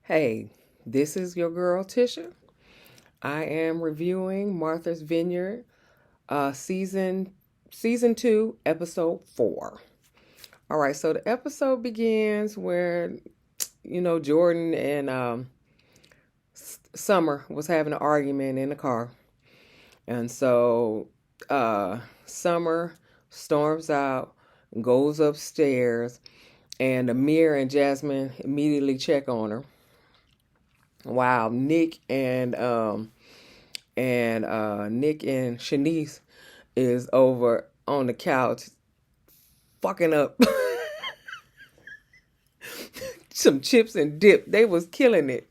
Hey, this is your girl Tisha. I am reviewing Martha's Vineyard, season 2, episode 4. All right, so the episode begins where Jordan and Summer was having an argument in the car, and so Summer storms out, goes upstairs, and Amir and Jasmine immediately check on her. Wow, Nick and Shanice is over on the couch fucking up some chips and dip. They was killing it.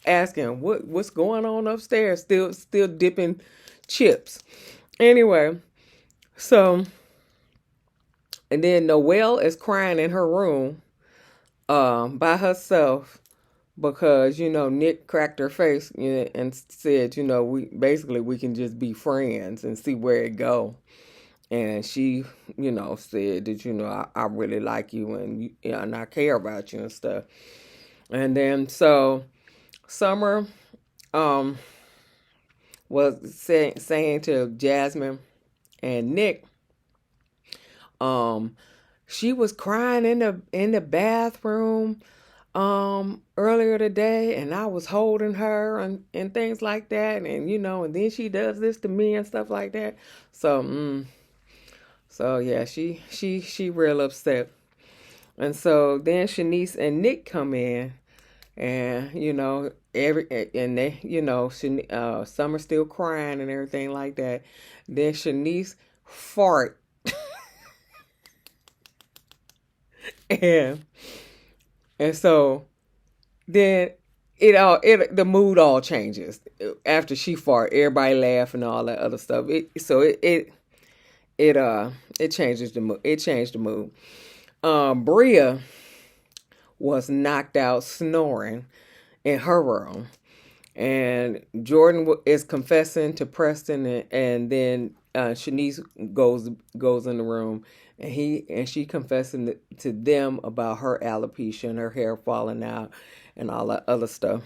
Asking what's going on upstairs. Still dipping chips. Anyway, so and then Noelle is crying in her room by herself because Nick cracked her face and said we can just be friends and see where it go. And she said that I really like you and I care about you and stuff. And then so Summer was saying to Jasmine and Nick, she was crying in the bathroom earlier today, and I was holding her and things like that, and and then she does this to me and stuff like that. So yeah, she real upset. And so then Shanice and Nick come in, and Summer still crying and everything like that. Then Shanice fart and so then the mood all changes after she fart. Everybody laugh and all that other stuff. It changes the mood. It changed the mood. Bria was knocked out snoring in her room, and Jordan is confessing to Preston, and then Shanice goes in the room, and she confessing to them about her alopecia and her hair falling out and all that other stuff.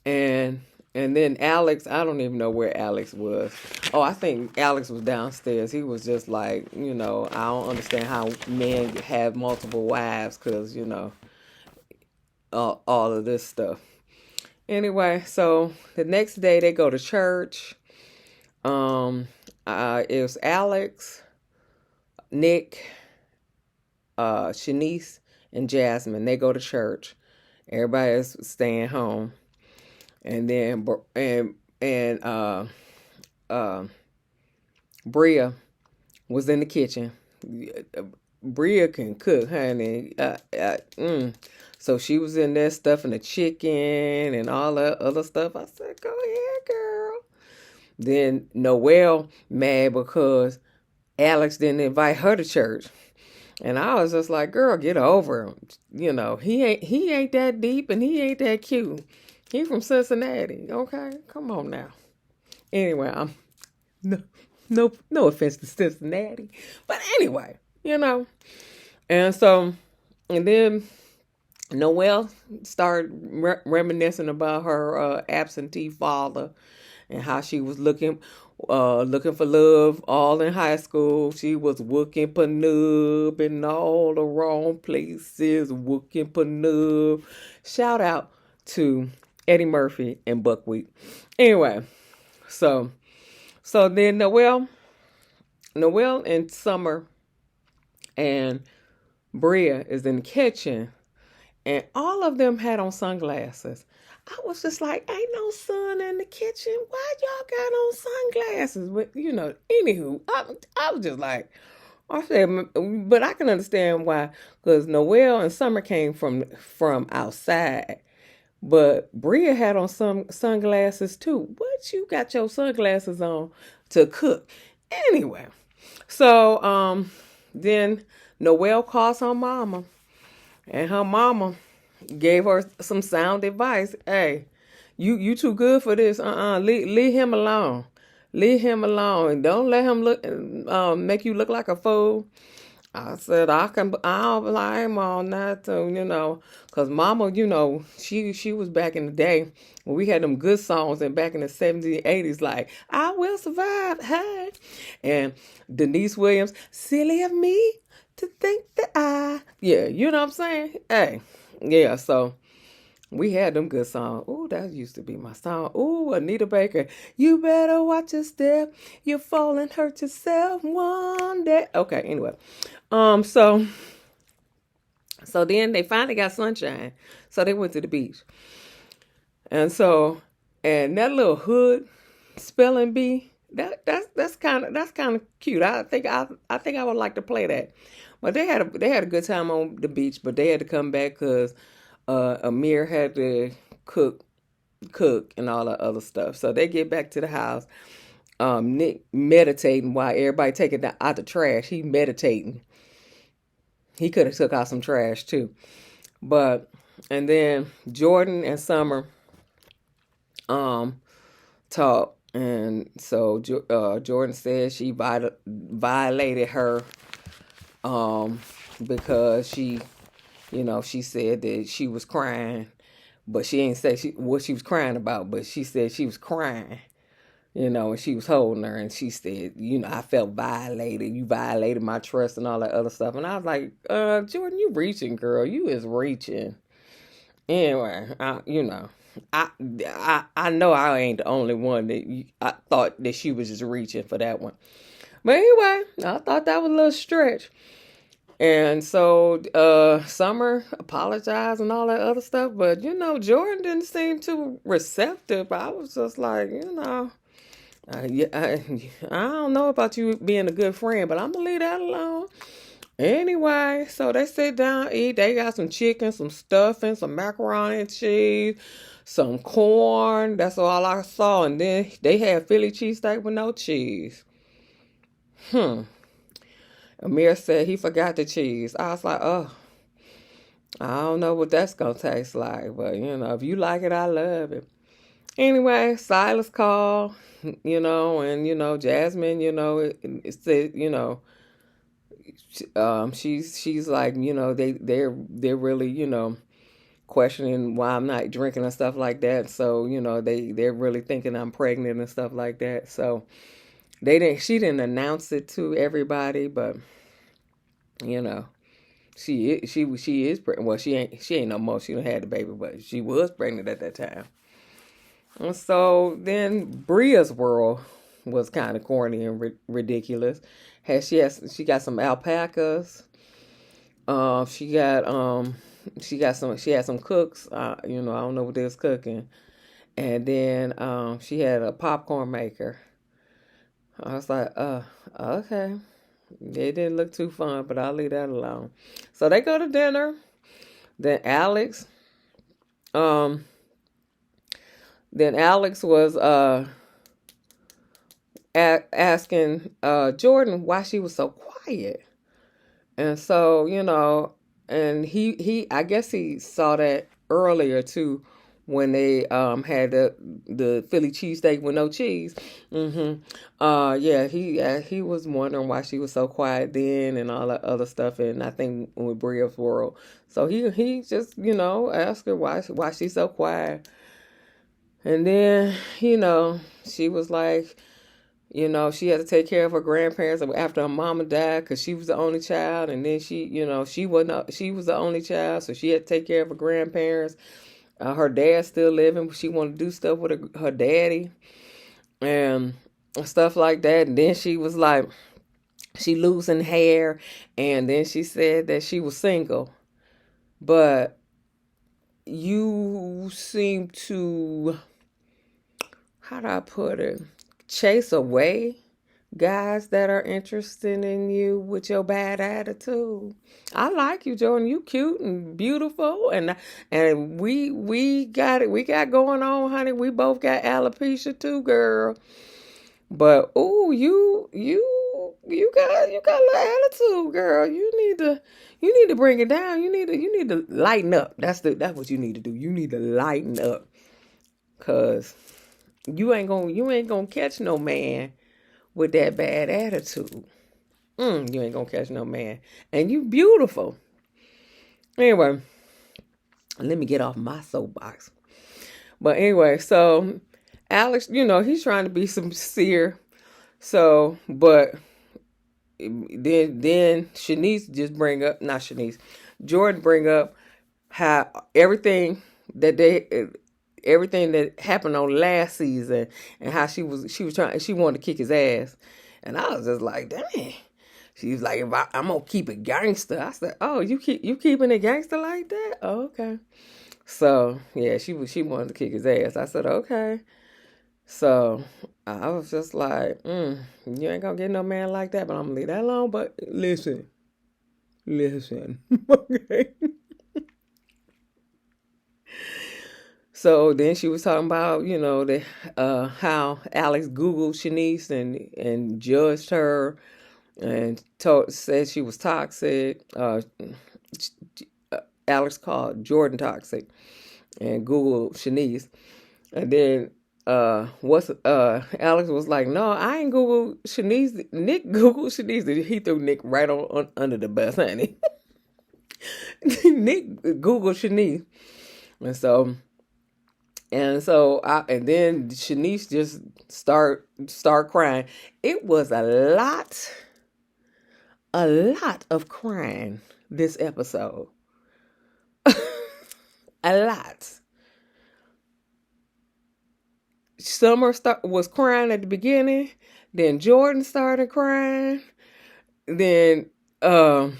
And then Alex, I don't even know where Alex was. Oh, I think Alex was downstairs. He was just like, I don't understand how men have multiple wives because, all of this stuff. Anyway, so the next day they go to church. It was Alex, Nick, Shanice, and Jasmine. They go to church. Everybody is staying home. And then Bria was in the kitchen. Bria can cook, honey. So she was in there stuffing the chicken and all that other stuff. I said, "Go ahead, girl." Then Noelle mad because Alex didn't invite her to church. And I was just like, "Girl, get over him. He ain't that deep and he ain't that cute. He from Cincinnati, okay? Come on now." Anyway, I'm no offense to Cincinnati, but anyway, and so and then Noelle started reminiscing about her absentee father and how she was looking for love all in high school. She was looking for nub in all the wrong places, looking for nub. Shout out to Eddie Murphy and Buckwheat. Anyway, so then Noelle and Summer and Bria is in the kitchen, and all of them had on sunglasses. I was just like, ain't no sun in the kitchen. Why y'all got on sunglasses? But anywho, I was just like, I said, but I can understand why, because Noelle and Summer came from outside. But Bria had on some sunglasses too. What you got your sunglasses on to cook? Anyway, so then Noelle calls her mama, and her mama gave her some sound advice. Hey, you too good for this. Leave him alone. Leave him alone. Don't let him make you look like a fool. I said I'll blame on that too, cause Mama, she was back in the day when we had them good songs, and back in the 70s, 80s, like I will survive, hey, and Denise Williams, silly of me to think that yeah, you know what I'm saying, hey, yeah, so. We had them good songs. Ooh, that used to be my song. Ooh, Anita Baker. You better watch your step. You fall and hurt yourself one day. Okay, anyway. So then they finally got sunshine. So they went to the beach. And that little hood spelling bee, that's kind of cute. I think I would like to play that. But they had a good time on the beach, but they had to come back because Amir had to cook and all that other stuff. So they get back to the house. Nick meditating while everybody taking out the trash. He meditating. He could have took out some trash too. And then Jordan and Summer talk, and so Jordan said she violated her because she said that she was crying, but she ain't say what she was crying about, but she said she was crying, and she was holding her, and she said, I felt violated. You violated my trust and all that other stuff. And I was like, Jordan, you reaching, girl. You is reaching. Anyway, I know I ain't the only one that I thought that she was just reaching for that one. But anyway, I thought that was a little stretch. And so Summer apologized and all that other stuff. But, Jordan didn't seem too receptive. I was just like, I don't know about you being a good friend, but I'm going to leave that alone. Anyway, so they sit down, eat. They got some chicken, some stuffing, some macaroni and cheese, some corn. That's all I saw. And then they had Philly cheesesteak with no cheese. Amir said he forgot the cheese. I was like, oh, I don't know what that's going to taste like. But, if you like it, I love it. Anyway, Silas called, and, Jasmine, it said, she's like, they're really, questioning why I'm not drinking and stuff like that. So, they're really thinking I'm pregnant and stuff like that. So she didn't announce it to everybody, but she is pregnant. Well, she ain't no more. She done had the baby, but she was pregnant at that time. And so then Bria's world was kind of corny and ridiculous. She got some alpacas. She had some cooks. I don't know what they was cooking. And then she had a popcorn maker. I was like, okay. It didn't look too fun, but I'll leave that alone. So they go to dinner. Then Alex was asking Jordan why she was so quiet. And so, and he I guess he saw that earlier too, when they had the Philly cheesesteak with no cheese. Yeah, he was wondering why she was so quiet then and all that other stuff. And I think with Bria's world, so he just asked her why she's so quiet. And then she was like, she had to take care of her grandparents after her mama died because she was the only child, and then she was the only child, so she had to take care of her grandparents. Her dad's still living. She wanted to do stuff with her daddy and stuff like that. And then she was like, she losing hair. And then she said that she was single. But you seem to, how do I put it, chase away guys that are interested in you with your bad attitude. I like you, Jordan. You cute and beautiful, and we got it. We got going on, honey. We both got alopecia too, girl. But ooh, you got a little attitude, girl. You need to bring it down. You need to lighten up. That's what you need to do. You need to lighten up, cause you ain't gonna catch no man with that bad attitude. You ain't gonna catch no man. And you beautiful. Anyway, let me get off my soapbox. But anyway, so Alex, he's trying to be sincere. So, but then Shanice just bring up, not Shanice, Jordan bring up how that they everything that happened on last season, and how she wanted to kick his ass. And I was just like, dang. She's like, I'm gonna keep it gangster. I said, oh, you keeping it gangster like that? Oh, okay. So yeah, she wanted to kick his ass. I said, okay. So I was just like, you ain't gonna get no man like that, but I'm gonna leave that alone. But listen, okay. So then she was talking about, how Alex Googled Shanice and judged her and said she was toxic. Alex called Jordan toxic and Googled Shanice. And then Alex was like, no, I ain't Googled Shanice. Nick Googled Shanice. He threw Nick right on under the bus, honey. Nick Googled Shanice. And then Shanice just start crying. It was a lot of crying this episode. A lot. Summer was crying at the beginning. Then Jordan started crying. Then and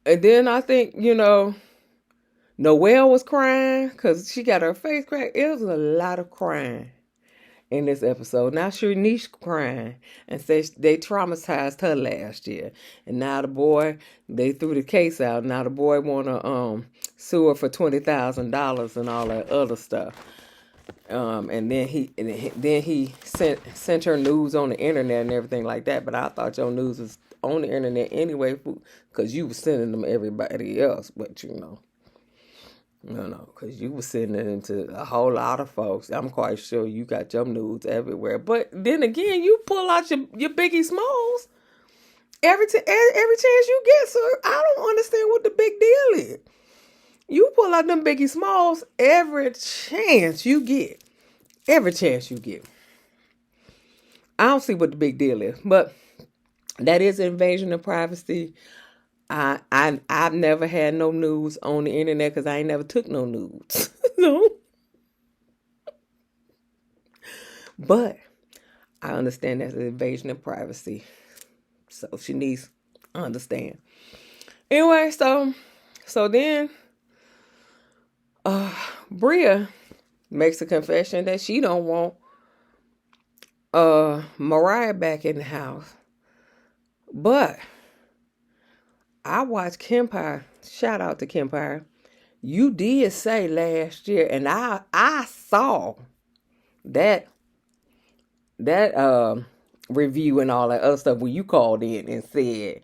then I think, Noelle was crying because she got her face cracked. It was a lot of crying in this episode. Now Shanice crying and says they traumatized her last year. And now they threw the case out. Now the boy want to sue her for $20,000 and all that other stuff. And then he sent her news on the internet and everything like that. But I thought your news was on the internet anyway because you was sending them to everybody else. But because you were sending it to a whole lot of folks. I'm quite sure you got your news everywhere. But then again, you pull out your Biggie Smalls every chance you get. So I don't understand what the big deal is. You pull out them Biggie Smalls every chance you get. Every chance you get. I don't see what the big deal is. But that is an invasion of privacy. I've never had no news on the internet because I ain't never took no news. No. But I understand that's an invasion of privacy. So she needs to understand. Anyway, so then Bria makes a confession that she don't want Mariah back in the house. But I watched Kempire. Shout out to Kempire. You did say last year, and I saw that review and all that other stuff when you called in and said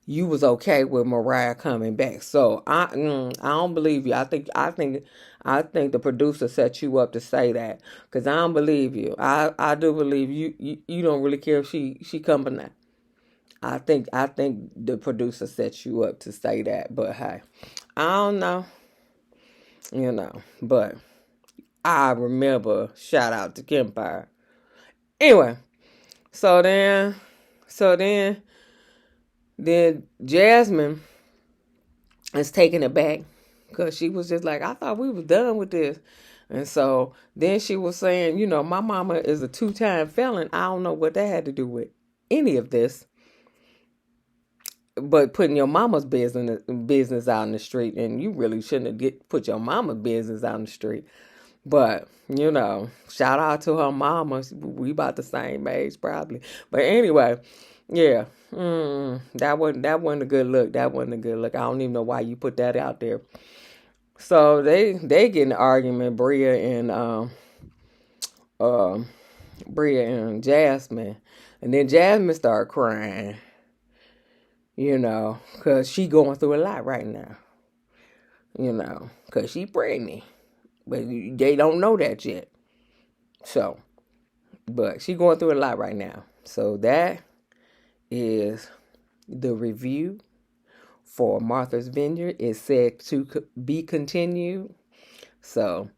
you was okay with Mariah coming back. So I don't believe you. I think the producer set you up to say that because I don't believe you. I do believe you don't really care if she coming back. I think the producer set you up to say that, but hey, I don't know, but I remember shout out to Kempire. Anyway, so then Jasmine is taking it back because she was just like, I thought we was done with this. And so then she was saying, my mama is a 2-time felon. I don't know what that had to do with any of this. But putting your mama's business out in the street, and you really shouldn't have put your mama's business out in the street. But, shout out to her mama. We about the same age probably. But anyway, yeah. That wasn't a good look. That wasn't a good look. I don't even know why you put that out there. So they get in an argument, Bria and Jasmine. And then Jasmine started crying. Because she going through a lot right now. Because she pregnant. But they don't know that yet. So, but she going through a lot right now. So that is the review for Martha's Vineyard is said to be continued. So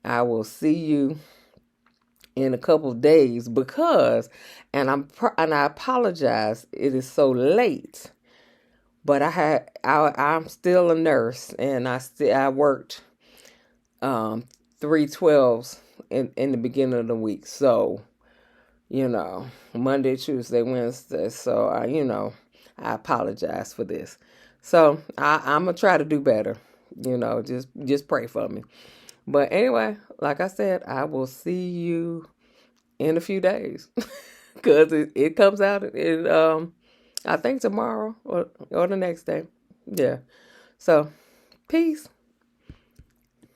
I will see you in a couple of days because, and I apologize. It is so late, but I'm still a nurse, and I worked 3/12s in the beginning of the week. So Monday, Tuesday, Wednesday. So I apologize for this. So I'm gonna try to do better. Just pray for me. But anyway, like I said, I will see you in a few days because it comes out in I think tomorrow or the next day. Yeah. So peace.